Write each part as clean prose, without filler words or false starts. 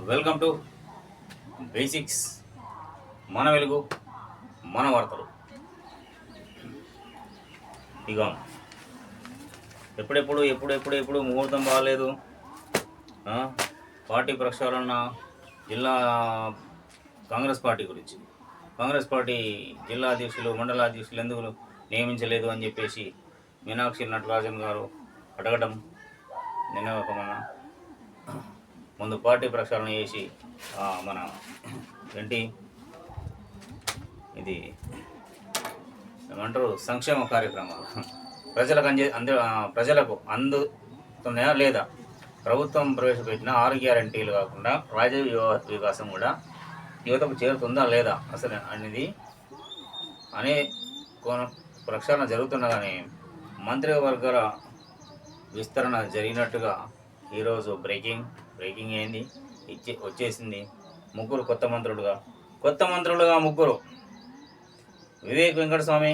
Welcome to basics మన వెలుగు మన వార్తలు. ఇక ఎప్పుడు ముహూర్తం బాగాలేదు. పార్టీ ప్రక్షాళన జిల్లా కాంగ్రెస్ పార్టీ గురించి కాంగ్రెస్ పార్టీ జిల్లా అధ్యక్షులు మండల అధ్యక్షులు ఎందుకు నియమించలేదు అని చెప్పేసి మీనాక్షి నటరాజన్ గారు అడగడం, నిన్న ఒక ముందు పార్టీ ప్రక్షాళన చేసి మన ఏంటి ఇది ఏమంటారు సంక్షేమ కార్యక్రమాలు ప్రజలకు అందుతున్నాయా లేదా, ప్రభుత్వం ప్రవేశపెట్టిన 6 గ్యారంటీలు కాకుండా రాజకీయ వికాసం కూడా యువతకు చేరుతుందా లేదా అసలు అనేది అనే కోణం ప్రక్షాళన జరుగుతుండగానే మంత్రివర్గాల విస్తరణ జరిగినట్టుగా ఈరోజు బ్రేకింగ్ అయింది. వచ్చేసింది ముగ్గురు కొత్త మంత్రులుగా ముగ్గురు: వివేక్ వెంకటస్వామి,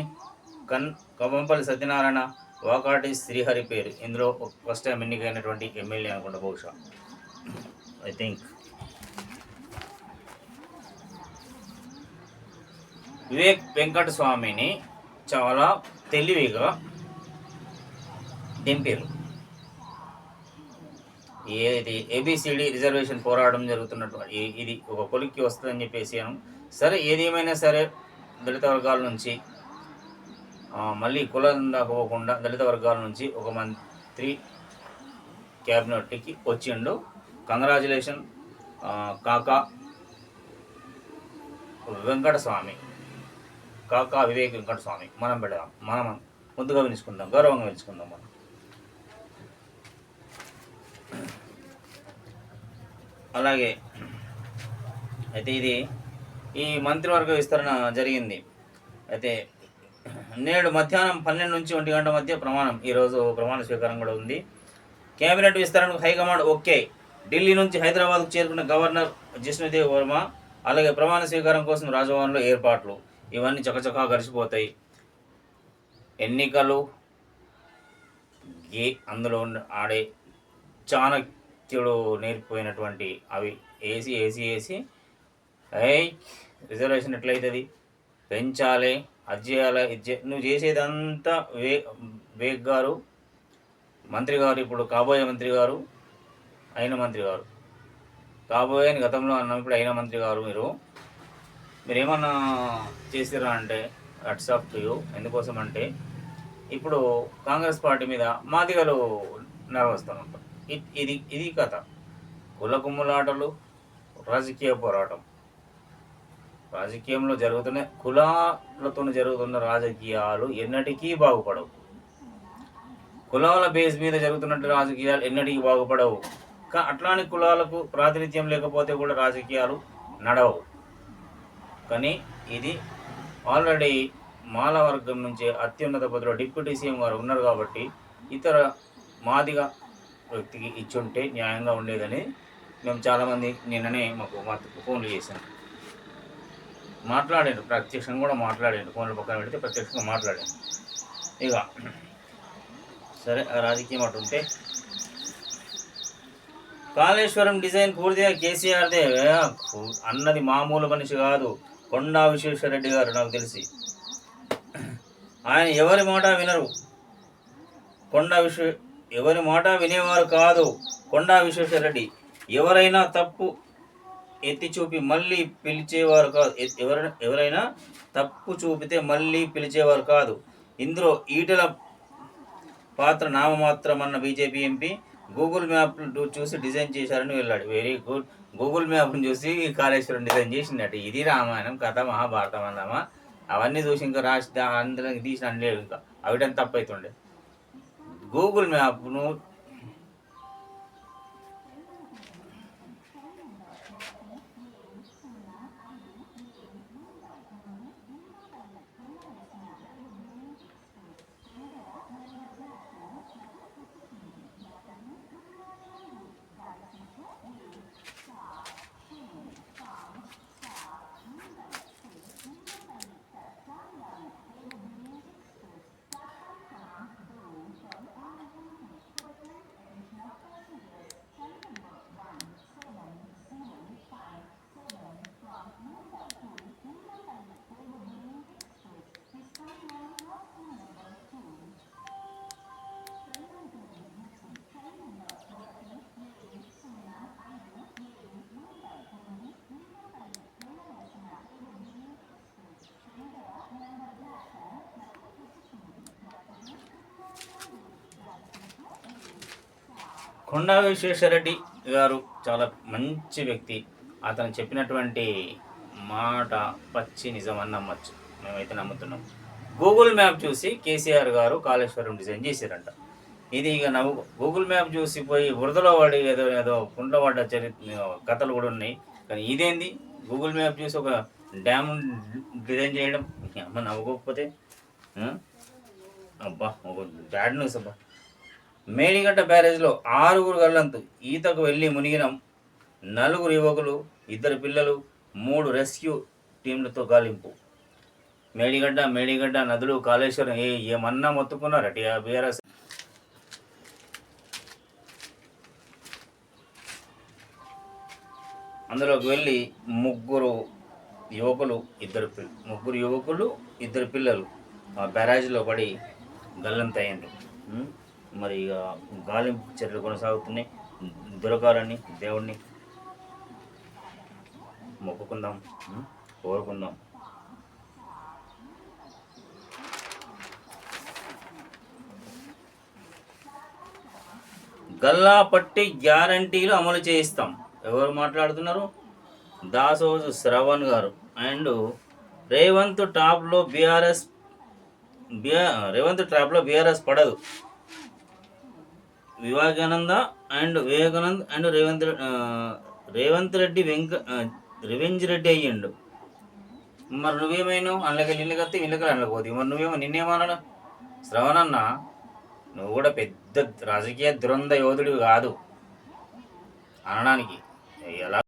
కవంపల్లి సత్యనారాయణ, వాకాటి శ్రీహరి పేరు ఇందులో ఫస్ట్ టైం ఎన్నికైనటువంటి ఎమ్మెల్యే అనుకుంటా, బహుశా ఐ థింక్. వివేక్ వెంకటస్వామిని చాలా తెలివిగా దింపారు. ఏది ఏబిసిడి రిజర్వేషన్ పోరాటం జరుగుతున్నటువంటి ఇది ఒక కొలిక్కి వస్తుందని చెప్పేసి సరే, ఏది ఏమైనా సరే దళిత వర్గాల నుంచి మళ్ళీ కులం దాకా పోకుండా దళిత వర్గాల నుంచి ఒక మంత్రి క్యాబినెట్కి వచ్చిండు. కంగ్రాచులేషన్ కాకా వివేక్ వెంకటస్వామి. మనం పెడదాం, మనం ముందుగా పిలుచుకుందాం, గౌరవంగా పిలుచుకుందాం. మనం అలాగే అయితే ఈ మంత్రివర్గ విస్తరణ జరిగింది. అయితే నేడు మధ్యాహ్నం 12 నుంచి 1 గంట మధ్య ఈరోజు ప్రమాణ స్వీకారం కూడా ఉంది. కేబినెట్ విస్తరణకు హైకమాండ్ ఓకే. ఢిల్లీ నుంచి హైదరాబాద్కు చేరుకున్న గవర్నర్ జిష్ణుదేవ్ వర్మ. అలాగే ప్రమాణ స్వీకారం కోసం రాజభవన్లో ఏర్పాట్లు, ఇవన్నీ చకచకా గడిచిపోతాయి. ఎన్నికలు అందులో ఆడే చాణక్యుడు నేర్పిపోయినటువంటి అవి ఏసి రిజర్వేషన్ ఎట్లయితుంది, పెంచాలి, అది చేయాలి, నువ్వు చేసేదంతా వివేక్ గారు మంత్రి గారు, ఇప్పుడు కాబోయే మంత్రి గారు, అయిన మంత్రి గారు, కాబోయే గతంలో అన్నప్పుడు అయిన మంత్రి గారు, మీరేమన్నా చేసిరా అంటే అట్స్ ఆఫ్ టు యూ. ఎందుకోసం అంటే ఇప్పుడు కాంగ్రెస్ పార్టీ మీద మాదిగలు నరవస్తున్నారు. ఇది కథ. కుల కుమ్ములాటలు, రాజకీయ పోరాటం. రాజకీయంలో జరుగుతున్న కులాలతో జరుగుతున్న రాజకీయాలు ఎన్నటికీ బాగుపడవు. కులాల బేస్ మీద జరుగుతున్నట్టు రాజకీయాలు ఎన్నటికీ బాగుపడవు. అట్లాంటి కులాలకు ప్రాతినిధ్యం లేకపోతే కూడా రాజకీయాలు నడవవు. కానీ ఇది ఆల్రెడీ మాల వర్గం నుంచి అత్యున్నత పదవిలో డిప్యూటీ సీఎం గారు ఉన్నారు కాబట్టి ఇతర మాదిగా వ్యక్తికి ఇచ్చుంటే న్యాయంగా ఉండేదని మేము చాలామంది నిన్ననే మాకు ఫోన్లు చేశాను, మాట్లాడాను, ప్రత్యక్షంగా కూడా మాట్లాడాను. ఫోన్లు పక్కన పెడితే ప్రత్యక్షంగా మాట్లాడాను. ఇక సరే, రాజకీయం అటు ఉంటే కాళేశ్వరం డిజైన్ పూర్తిగా కేసీఆర్దే అన్నది మామూలు మనిషి కాదు. కొండా విశ్వేశ్వరరెడ్డి గారు, నాకు తెలిసి ఆయన ఎవరి మాట వినరు. ఎవరి మాట వినేవారు కాదు కొండా విశ్వేశ్వరరెడ్డి. ఎవరైనా తప్పు ఎత్తి చూపి మళ్ళీ పిలిచేవారు కాదు. ఎవరైనా తప్పు చూపితే మళ్ళీ పిలిచేవారు కాదు. ఇందులో ఈటల పాత్ర నామమాత్రం అన్న బీజేపీ ఎంపీ గూగుల్ మ్యాప్లు చూసి డిజైన్ చేశారని వెళ్ళాడు. Very good. గూగుల్ మ్యాప్ను చూసి కాళేశ్వరం డిజైన్ చేసినట్టు. ఇది రామాయణం కథ, మహాభారతం అన్నామా, అవన్నీ చూసి ఇంకా రాసి అందులో తీసిన అనలేడు. ఇంకా అవిటని తప్పైతుండే. గూగుల్ మ్యాప్ను కొండా విశ్వేశ్వరరెడ్డి గారు చాలా మంచి వ్యక్తి. అతను చెప్పినటువంటి మాట పచ్చి నిజం అని నమ్మచ్చు. మేమైతే నమ్ముతున్నాం. గూగుల్ మ్యాప్ చూసి కేసీఆర్ గారు కాళేశ్వరం డిజైన్ చేశారంట. ఇది ఇక నవ్వు. గూగుల్ మ్యాప్ చూసి పోయి బురదలో పడి ఏదో ఏదో కుంట్లో పడ్డ కథలు కూడా ఉన్నాయి. కానీ ఇదేంది గూగుల్ మ్యాప్ చూసి ఒక డ్యామ్ డిజైన్ చేయడం? అమ్మ నవ్వుకోకపోతే అబ్బా ఒక బ్యాడ్ న్యూస్ అబ్బా. మేడిగడ్డ బ్యారేజ్లో 6 గల్లంతు. ఈతకు వెళ్ళి మునిగినం 4 యువకులు, 2 పిల్లలు, 3 రెస్క్యూ టీంలతో గాలింపు. మేడిగడ్డ నదులు కాళేశ్వరం ఏమన్నా మొత్తుకున్నారట బీఆర్ఎస్. అందులోకి వెళ్ళి 3 యువకులు 2 పిల్లలు ఆ బ్యారేజ్లో పడి గల్లంతయ్యారు. మరి ఇక గాలింపు చర్యలు కొనసాగుతున్నాయి. దొరకాలని దేవుణ్ణి మొక్కుకుందాం, కోరుకుందాం. గల్లా పట్టి గ్యారంటీలు అమలు చేయిస్తాం. ఎవరు మాట్లాడుతున్నారు? దాసోజు శ్రవణ్ గారు. అండ్ రేవంత్ ట్రాప్లో బీఆర్ఎస్ పడదు. వివేకానంద అండ్ రేవంత్ రెడ్డి రివెంజ్ రెడ్డి అయ్యిండు. మరి నువ్వేమైనావు? అందులోకి ఇళ్ళకి వస్తే వీళ్ళకి అనకపోతే మరి నువ్వేమో నిన్నేమన్నా? శ్రవణన్న, నువ్వు కూడా పెద్ద రాజకీయ దురంధ యోధుడు కాదు అనడానికి. ఎలా